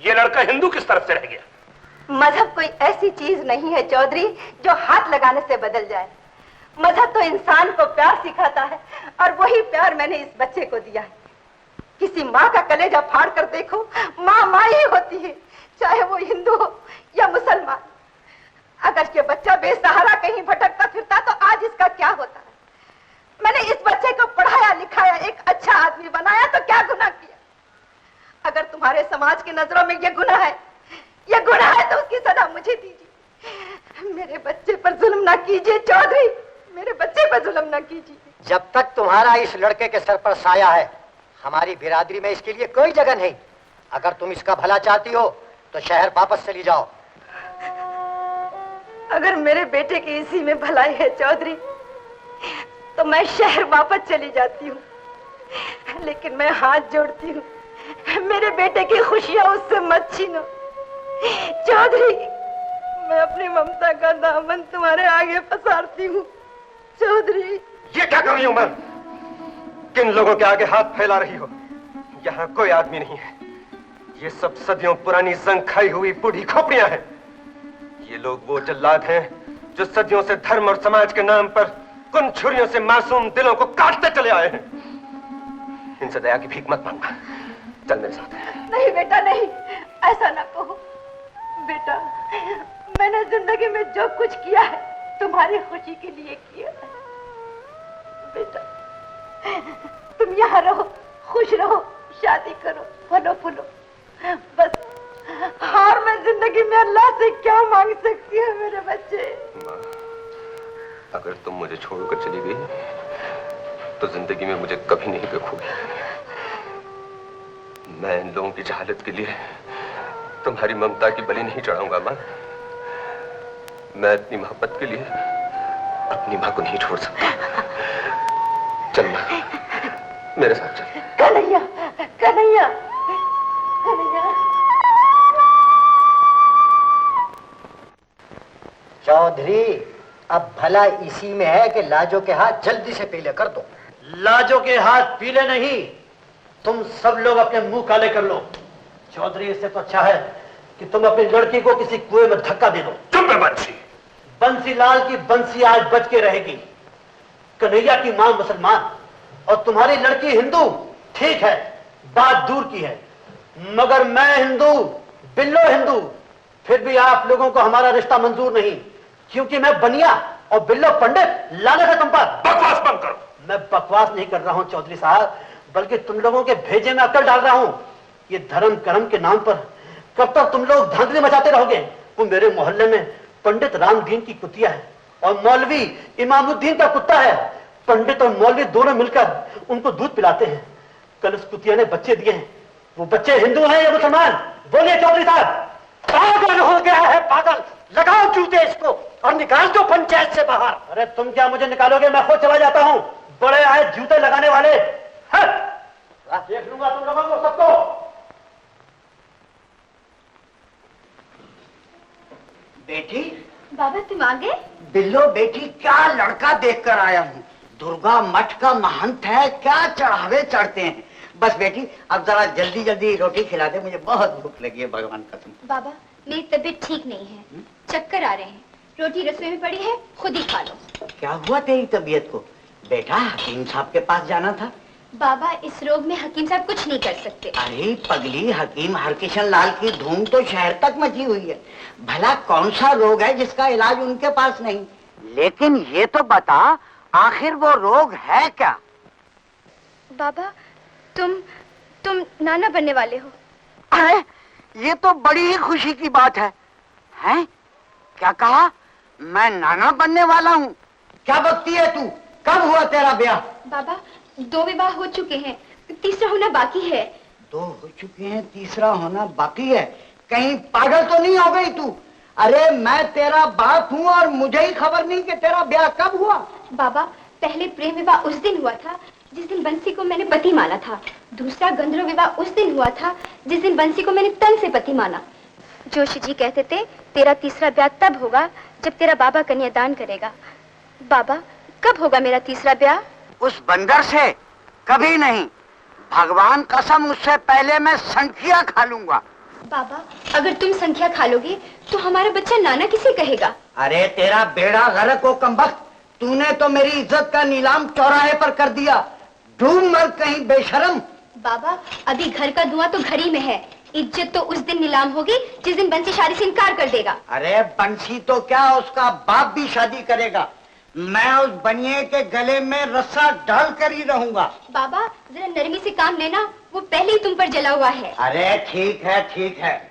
ये लड़का हिंदू किस तरफ से रह गया? मजहब कोई ऐसी चीज नहीं है चौधरी जो हाथ लगाने से बदल जाए। मजहब तो इंसान को प्यार सिखाता है, और वही प्यार मैंने इस बच्चे को दिया है। किसी माँ का कलेजा फाड़ कर देखो, माँ माँ ही होती है, चाहे वो हिंदू हो या मुसलमान। अगर ये बच्चा बेसहारा कहीं भटकता फिरता तो आज इसका क्या होता है? मैंने इस बच्चे को पढ़ाया लिखाया, एक अच्छा आदमी बनाया, तो क्या गुनाह किया? अगर तुम्हारे समाज की नजरों में ये गुनाह है तो उसकी सजा मुझे दीजिए। मेरे बच्चे पर जुल्म ना कीजिए चौधरी, मेरे बच्चे पर जुल्म ना कीजिए। जब तक तुम्हारा इस लड़के के सर पर साया है, हमारी बिरादरी में इसके लिए कोई जगह नहीं। अगर तुम इसका भला चाहती हो तो शहर वापस चली जाओ। अगर मेरे बेटे की इसी में भलाई है चौधरी, तो मैं शहर वापस चली जाती हूँ, लेकिन मैं हाथ जोड़ती हूँ, मेरे बेटे की खुशियां उससे मत छीनो। चौधरी, मैं अपनी ममता का दामन तुम्हारे आगे पसारती हूँ। चौधरी, ये क्या कर रही हो? मैं किन लोगों के आगे हाथ फैला रही हो? यहाँ कोई आदमी नहीं है। ये सब सदियों पुरानी जंग खाई हुई बूढ़ी खोपड़ियां हैं। ये लोग वो जल्लाद हैं जो सदियों से धर्म और समाज के नाम पर कुन छुरियों से मासूम दिलों को काटते चले आए हैं। इनसे दया की भीख मत मांगना, चल मेरे साथ। नहीं बेटा नहीं, ऐसा ना कहो। बेटा, मैंने जिंदगी में जो कुछ किया है तुम्हारी खुशी के लिए किया है। बेटा, तुम यहाँ रहो, खुश रहो, शादी करो, फलो फूलो, बस। और मैं जिंदगी में अल्लाह से क्या मांग सकती हूँ मेरे बच्चे? माँ, अगर तुम मुझे छोड़कर चली गई तो जिंदगी में मुझे कभी नहीं देखोगी। मैं इन लोगों की जहालत के लिए तुम्हारी ममता की बलि नहीं चढ़ाऊंगा माँ। मैं अपनी मोहब्बत के लिए अपनी माँ को नहीं छोड़ सकता। चल माँ, मेरे साथ चल। कन्हैया, कन्हैया, कन्हैया। चौधरी, अब भला इसी में है कि लाजो के हाथ जल्दी से पीले कर दो। लाजो के हाथ पीले नहीं, तुम सब लोग अपने मुंह काले कर लो। चौधरी, इससे तो अच्छा है कि तुम अपनी लड़की को किसी कुएं में धक्का दे दो। चुप है बंसी। बंसीलाल की बंसी आज बच के रहेगी। कन्हैया की मां मुसलमान और तुम्हारी लड़की हिंदू, ठीक है, बात दूर की है, मगर मैं हिंदू, बिल्लो हिंदू, फिर भी आप लोगों को हमारा रिश्ता मंजूर नहीं, क्योंकि मैं बनिया और बिल्लो पंडित। लानत है तुम पर। बकवास बंद करो। मैं बकवास नहीं कर रहा हूं चौधरी साहब, बल्कि तुम लोगों के भेजे में अकल डाल रहा हूं। ये धर्म कर्म के नाम पर कब तक तुम लोग धांधली मचाते रहोगे? वो मेरे मोहल्ले में पंडित रामदीन की कुतिया है और मौलवी इमामुद्दीन का कुत्ता है। पंडित और मौलवी दोनों मिलकर उनको दूध पिलाते हैं। कल उस कुतिया ने बच्चे दिए हैं। वो बच्चे हिंदू हैं या मुसलमान? बोलिए चौधरी साहब। पागल हो गया है, पागल। लगाओ जूते इसको और निकाल दो पंचायत से बाहर। अरे तुम क्या मुझे निकालोगे? मैं खुद चला जाता हूँ। बड़े आए जूते लगाने वाले। देख लूंगा तुम लोगों को सबको। बेटी। बाबा तुम आ गए? बिल्लो बेटी, क्या लड़का देखकर आया हूँ। दुर्गा मठ का महंत है, क्या चढ़ावे चढ़ते हैं। बस बेटी, अब जरा जल्दी जल्दी रोटी खिला दे, मुझे बहुत भूख लगी है, भगवान कसम। बाबा, मेरी तबीयत ठीक नहीं है, चक्कर आ रहे हैं। रोटी रसोई में पड़ी है, खुद ही खा लो। क्या हुआ तेरी तबीयत को? बेटा, हकीम साहब के पास जाना था। बाबा, इस रोग में हकीम साहब कुछ नहीं कर सकते। अरे पगली, हकीम हरकिशन लाल की धूम तो शहर तक मची हुई है। भला कौन सा रोग है जिसका इलाज उनके पास नहीं? लेकिन ये तो बता, आखिर वो रोग है क्या? बाबा, तुम नाना बनने वाले हो। अरे ये तो बड़ी ही खुशी की बात है। हैं? क्या कहा? मैं नाना बनने वाला हूँ? क्या बकती है तू? कब हुआ तेरा ब्याह? बाबा, 2 विवाह हो चुके हैं, तीसरा होना बाकी है। 2 हो चुके हैं, तीसरा होना बाकी है? कहीं पागल तो नहीं हो गई तू? अरे मैं तेरा बाप हूँ और मुझे ही खबर नहीं कि तेरा ब्याह कब हुआ। बाबा, पहले प्रेम विवाह उस दिन हुआ था जिस दिन बंसी को मैंने पति माना था। दूसरा गंधर्व विवाह उस दिन हुआ था जिस दिन बंसी को मैंने तन से पति माना। जोशी जी कहते थे तेरा तीसरा ब्याह तब होगा जब तेरा बाबा कन्यादान करेगा। बाबा, कब होगा मेरा तीसरा ब्याह? उस बंदर से कभी नहीं। भगवान कसम, उससे पहले मैं संख्या खा लूंगा। बाबा, अगर तुम संख्या खा लोगे तो हमारा बच्चा नाना किसे कहेगा? अरे तेरा बेड़ा गर्क हो कमबख्त, तूने तो मेरी इज्जत का नीलाम चौराहे पर कर दिया। ढूंढ मर कहीं बेशरम। बाबा, अभी घर का धुआं तो घर ही में है। इज्जत तो उस दिन नीलाम होगी जिस दिन बंसी शादी से इनकार कर देगा। अरे बंसी तो क्या, उसका बाप भी शादी करेगा। मैं उस बनिए के गले में रस्सा डाल कर ही रहूंगा। बाबा, जरा नरमी से काम लेना, वो पहले ही तुम पर जला हुआ है। अरे ठीक है, ठीक है।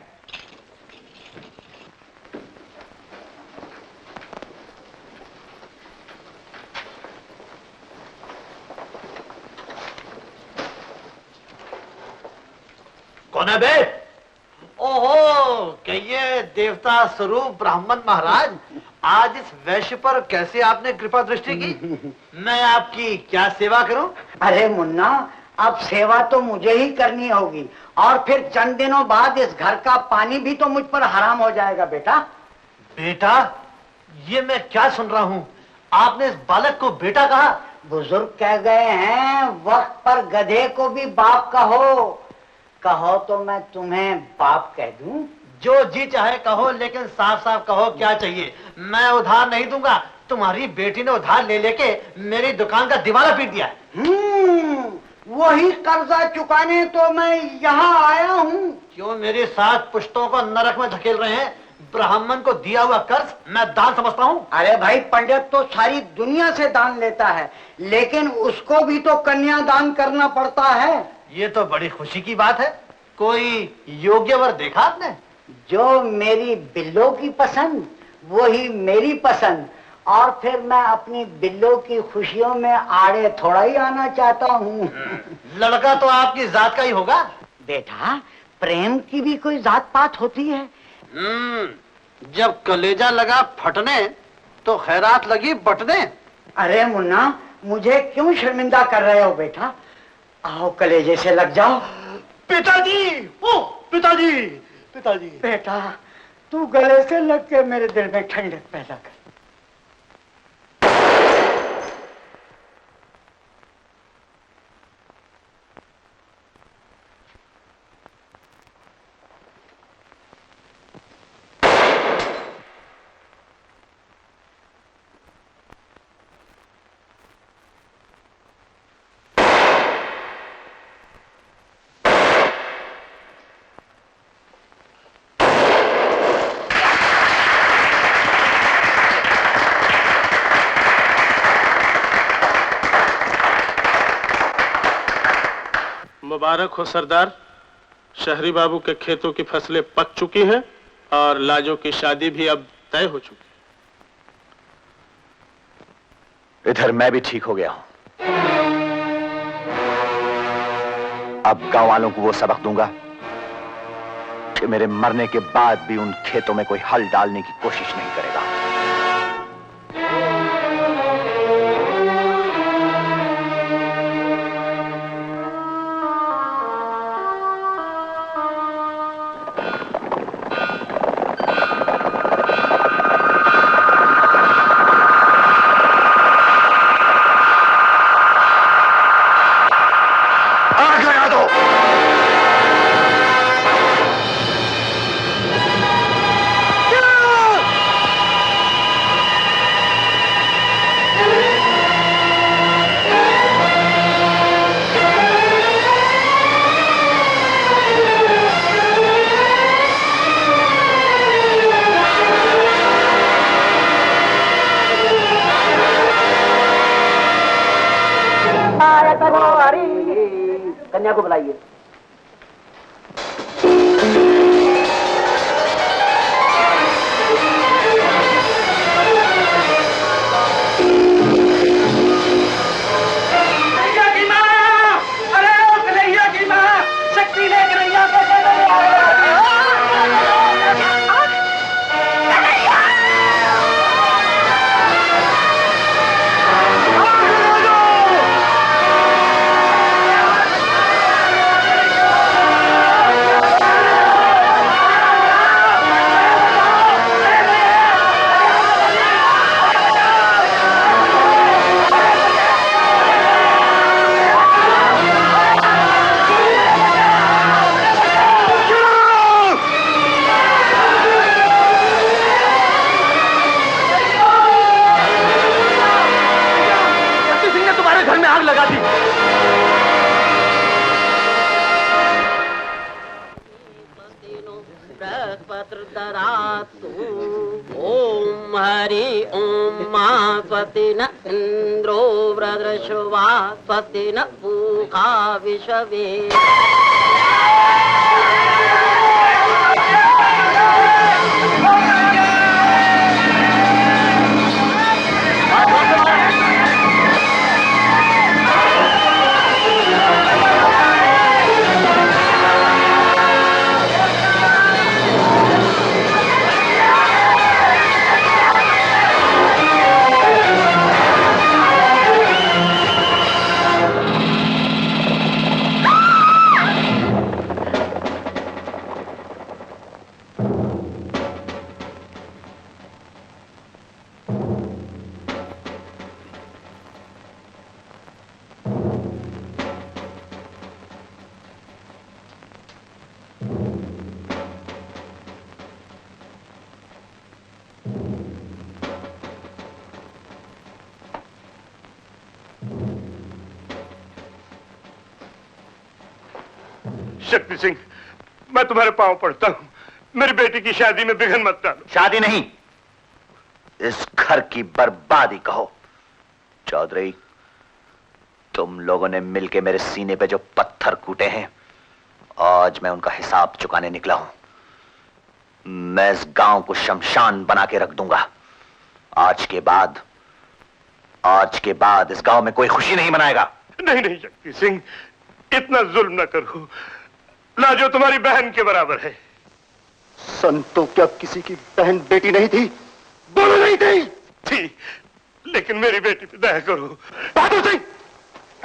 कौन है बे? ओहो, कि ये देवता स्वरूप ब्राह्मण महाराज, आज इस वैश्य पर कैसे आपने कृपा दृष्टि की? मैं आपकी क्या सेवा करूं? अरे मुन्ना, अब सेवा तो मुझे ही करनी होगी और फिर चंद दिनों बाद इस घर का पानी भी तो मुझ पर हराम हो जाएगा। बेटा बेटा, ये मैं क्या सुन रहा हूँ? आपने इस बालक को बेटा कहा? बुजुर्ग कह गए हैं, वक्त पर गधे को भी बाप कहो। कहो तो मैं तुम्हें बाप कह दूं? जो जी चाहे कहो, लेकिन साफ साफ कहो क्या चाहिए। मैं उधार नहीं दूंगा। तुम्हारी बेटी ने उधार ले लेके मेरी दुकान का दीवाना पीट दिया। वही कर्जा चुकाने तो मैं यहाँ आया हूँ। क्यों मेरे 7 पुश्तों को नरक में धकेल रहे हैं? ब्राह्मण को दिया हुआ कर्ज मैं दान समझता हूँ? अरे भाई, पंडित तो सारी दुनिया से दान लेता है, लेकिन उसको भी तो कन्यादान करना पड़ता है। ये तो बड़ी खुशी की बात है। कोई योग्य वर देखा आपने? जो मेरी बिल्लो की पसंद वही मेरी पसंद, और फिर मैं अपनी बिल्लो की खुशियों में आड़े थोड़ा ही आना चाहता हूँ। लड़का तो आपकी जात का ही होगा। बेटा, प्रेम की भी कोई जात पात होती है? जब कलेजा लगा फटने तो खैरात लगी बटने। अरे मुन्ना, मुझे क्यों शर्मिंदा कर रहे हो बेटा? आओ कलेजे से लग जाओ। पिताजी, ओ पिताजी, पिताजी। बेटा, तू गले से लग के मेरे दिल में ठंडक पैदा कर। मुबारक हो सरदार, शहरी बाबू के खेतों की फसलें पक चुकी हैं और लाजो की शादी भी अब तय हो चुकी। इधर मैं भी ठीक हो गया हूं। अब गांव वालों को वो सबक दूंगा कि मेरे मरने के बाद भी उन खेतों में कोई हल डालने की कोशिश नहीं करेगा। कन्या को बुलाइए। ओम हरि ओम मा स्वस्ति न इंद्रो वृद्धश्रवा स्वस्ति न पूषा विश्वे। शक्ति सिंह, मैं तुम्हारे पांव पड़ता हूँ, मेरी बेटी की शादी में बिघन मत डालो। शादी नहीं, इस घर की बर्बादी कहो। चौधरी, तुम लोगों ने मिलकर मेरे सीने पे जो पत्थर कूटे हैं, आज मैं उनका हिसाब चुकाने निकला हूं। मैं इस गांव को शमशान बना के रख दूंगा। आज के बाद इस गांव में कोई खुशी नहीं मनाएगा। नहीं नहीं शक्ति सिंह, इतना जुल्म न करो। लाजो तुम्हारी बहन के बराबर है। संतों क्या किसी की बहन बेटी नहीं थी? बोलो नहीं थी, लेकिन मेरी बेटी पे दया करो। बहादुर सिंह,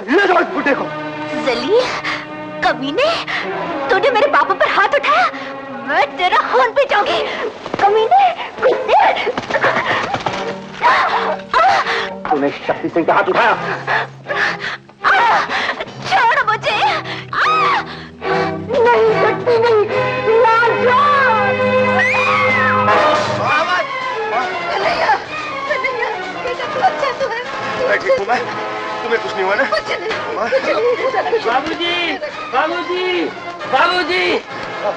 ले जाओ इस बुड्ढे को। जलील, कमीने, तूने मेरे बाबू पर हाथ उठाया, मैं तेरा खून पी जाऊंगी। कमीने, तूने शक्ति सिंह का हाथ उठाया। छोड़ मुझे। नहीं शक्ति नहीं, लाजो। कन्हैया, कन्हैया, बेटा तू अच्छा तो है। मैं ठीक हूँ, तुम्हें कुछ नहीं हुआ ना? कुछ नहीं। बाबूजी, बाबूजी, बाबूजी।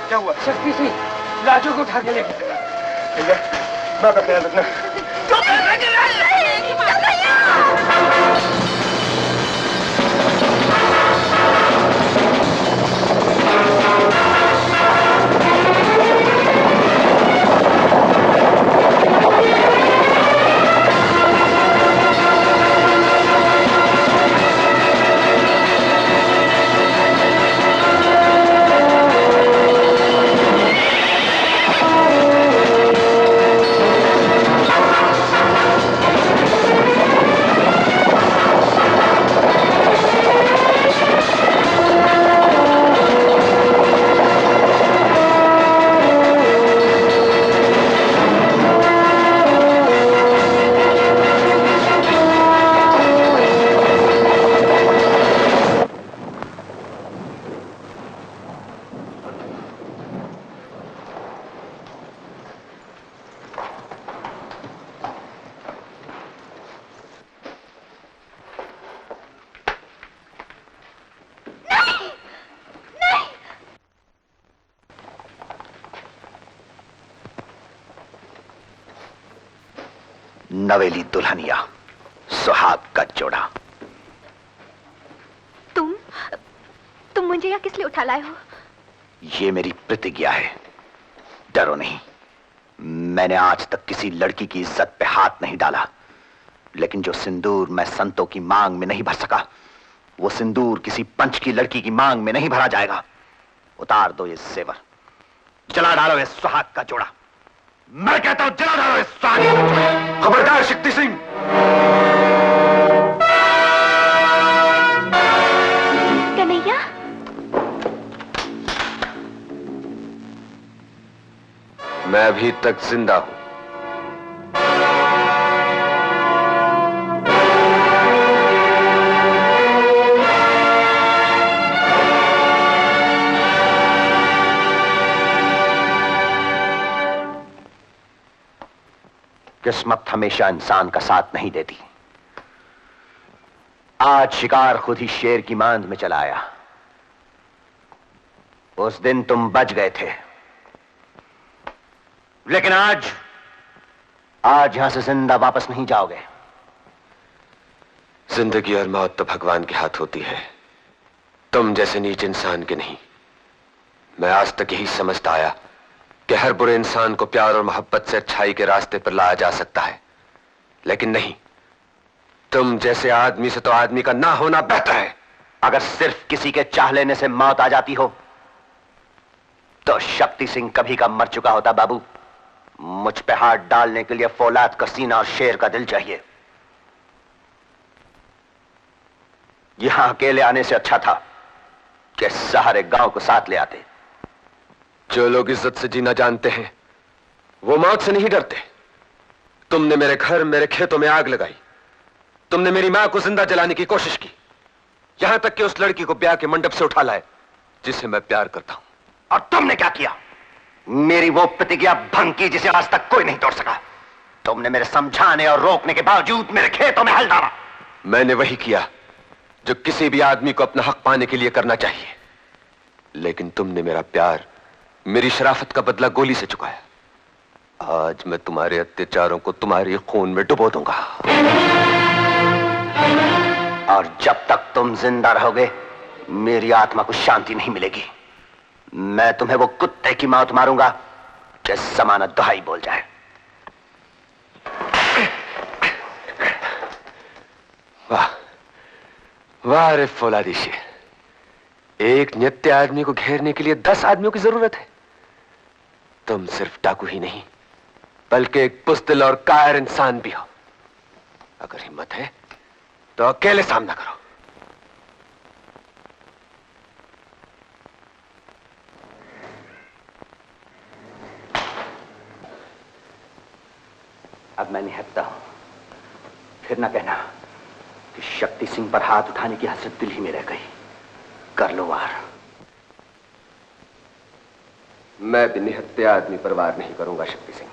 क्या हुआ? शक्ति सिंह लाजो को उठा के ले गया। बात का ख्याल रखना। नवेली दुल्हनिया, सुहाग का जोड़ा। तुम मुझे यहाँ किस लिए उठा लाए हो? ये मेरी प्रतिज्ञा है, डरो नहीं। मैंने आज तक किसी लड़की की इज्जत पे हाथ नहीं डाला, लेकिन जो सिंदूर मैं संतों की मांग में नहीं भर सका, वो सिंदूर किसी पंच की लड़की की मांग में नहीं भरा जाएगा। उतार दो ये जेवर, जला डालो इस सुहाग का जोड़ा। मैं कहता हूं जला डालो इस सुहाग का जोड़ा। खबरदार शक्ति सिंह। कन्हैया, मैं अभी तक जिंदा हूं। किस्मत हमेशा इंसान का साथ नहीं देती। आज शिकार खुद ही शेर की मांद में चला आया। उस दिन तुम बच गए थे, लेकिन आज यहां से जिंदा वापस नहीं जाओगे। जिंदगी और मौत तो भगवान के हाथ होती है, तुम जैसे नीच इंसान के नहीं। मैं आज तक यही समझता आया कि हर बुरे इंसान को प्यार और मोहब्बत से अच्छाई के रास्ते पर लाया जा सकता है, लेकिन नहीं, तुम जैसे आदमी से तो आदमी का ना होना बेहतर है। अगर सिर्फ किसी के चाह लेने से मौत आ जाती हो तो शक्ति सिंह कभी का मर चुका होता। बाबू, मुझ पे हाथ डालने के लिए फौलाद का सीना और शेर का दिल चाहिए। यहां अकेले आने से अच्छा था कि सारे गांव को साथ ले आते। जो लोग इज्जत से जीना जानते हैं वो मौत से नहीं डरते। तुमने मेरे घर, मेरे खेतों में आग लगाई, तुमने मेरी मां को जिंदा जलाने की कोशिश की, यहां तक कि उस लड़की को ब्याह के मंडप से उठा लाए जिसे मैं प्यार करता हूं। और तुमने क्या किया? मेरी वो प्रतिज्ञा भंग की जिसे आज तक कोई नहीं तोड़ सका। तुमने मेरे समझाने और रोकने के बावजूद मेरे खेतों में हल डाला। मैंने वही किया जो किसी भी आदमी को अपना हक पाने के लिए करना चाहिए, लेकिन तुमने मेरा प्यार मेरी शराफत का बदला गोली से चुकाया। आज मैं तुम्हारे अत्याचारों को तुम्हारे खून में डुबो दूंगा। और जब तक तुम जिंदा रहोगे मेरी आत्मा को शांति नहीं मिलेगी। मैं तुम्हें वो कुत्ते की मौत मारूंगा कि जमानत दुहाई बोल जाए। वाह वाह रे फौलादी शेर, एक नित्य आदमी को घेरने के लिए 10 आदमियों की जरूरत है। तुम सिर्फ डाकू ही नहीं बल्कि एक बुज़दिल और कायर इंसान भी हो। अगर हिम्मत है तो अकेले सामना करो। अब मैं निहत्ता हूं, फिर ना कहना कि शक्ति सिंह पर हाथ उठाने की हसरत दिल ही में रह गई। कर लो वार। मैं भी निहत्ते आदमी पर वार नहीं करूंगा शक्ति सिंह।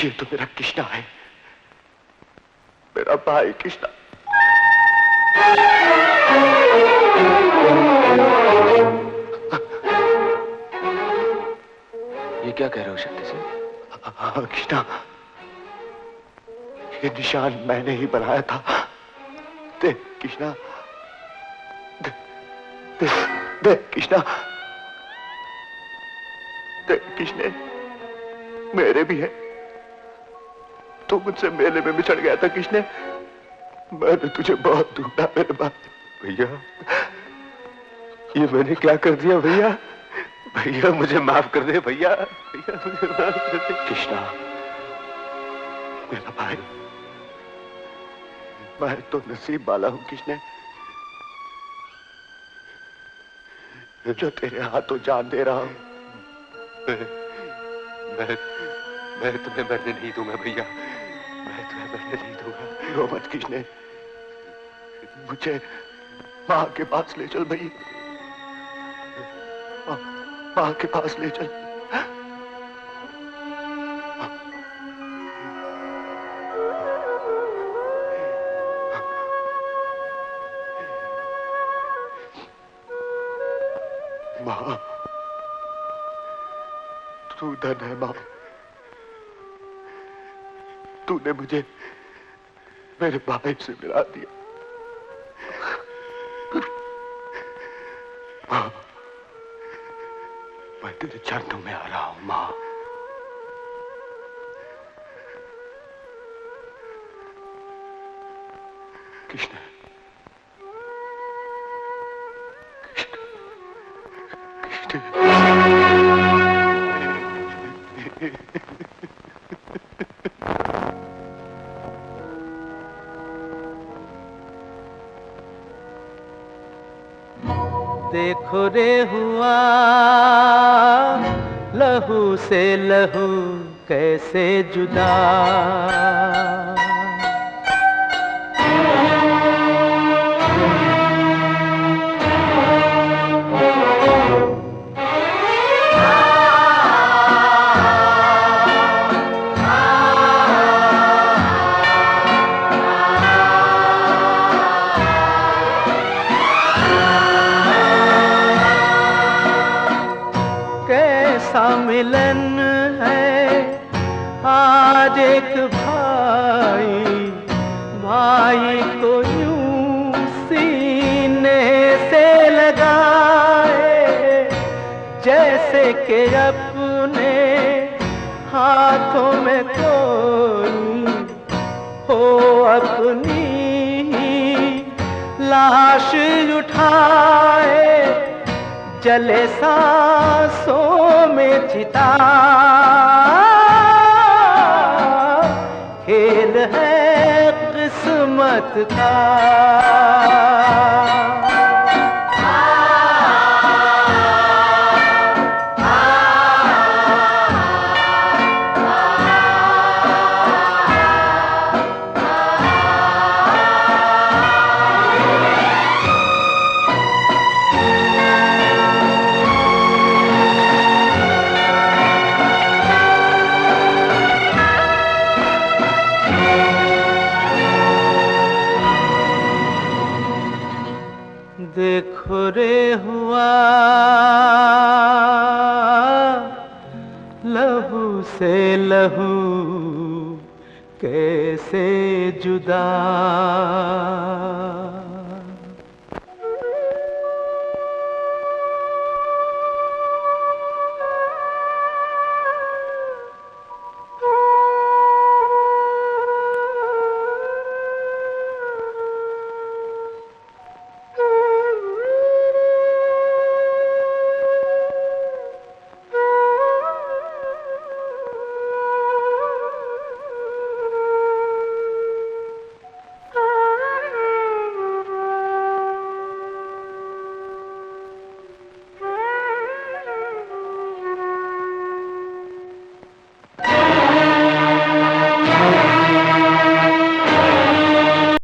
ये तो मेरा कृष्णा है, मेरा भाई कृष्णा। ये क्या कह रहे हो शक्ति सिंह? हाँ कृष्णा, ये निशान मैंने ही बनाया था। देख कृष्णा, देख कृष्णा, देख कृष्ण, मेरे भी है। तू मुझसे मेले में बिछड़ गया था कृष्ण, मैंने तुझे बहुत ढूंढा मेरे भाई। भैया, ये मैंने क्या कर दिया भैया? भैया मुझे माफ कर दे भैया, भैया मुझे माफ कर दे। कृष्णा मेरा भाई, मैं तो नसीब वाला हूं कृष्ण, जो तेरे हाथों जान दे रहा हूं। मैं तुम्हें मरने नहीं दूंगा भैया, मैं तुम्हें मरने नहीं दूंगा। रो मत कृष्ण, मुझे माँ के पास ले चल भैया, माँ के पास ले चल। माँ, तू धन है माँ, तूने मुझे मेरे भाई से मिला दिया। माँ, मैं तेरे चरणों में आ रहा हूं माँ। कृष्ण, देखो रे हुआ लहू से लहू कैसे जुदा, मिलन है आज एक भाई भाई को यूं सीने से लगाए, जैसे कि अपने हाथों में कोई हो अपनी लाश उठाए, जले सांसों में चिता, खेल है किस्मत का। देखो रे हुआ लहू से लहू कैसे जुदा।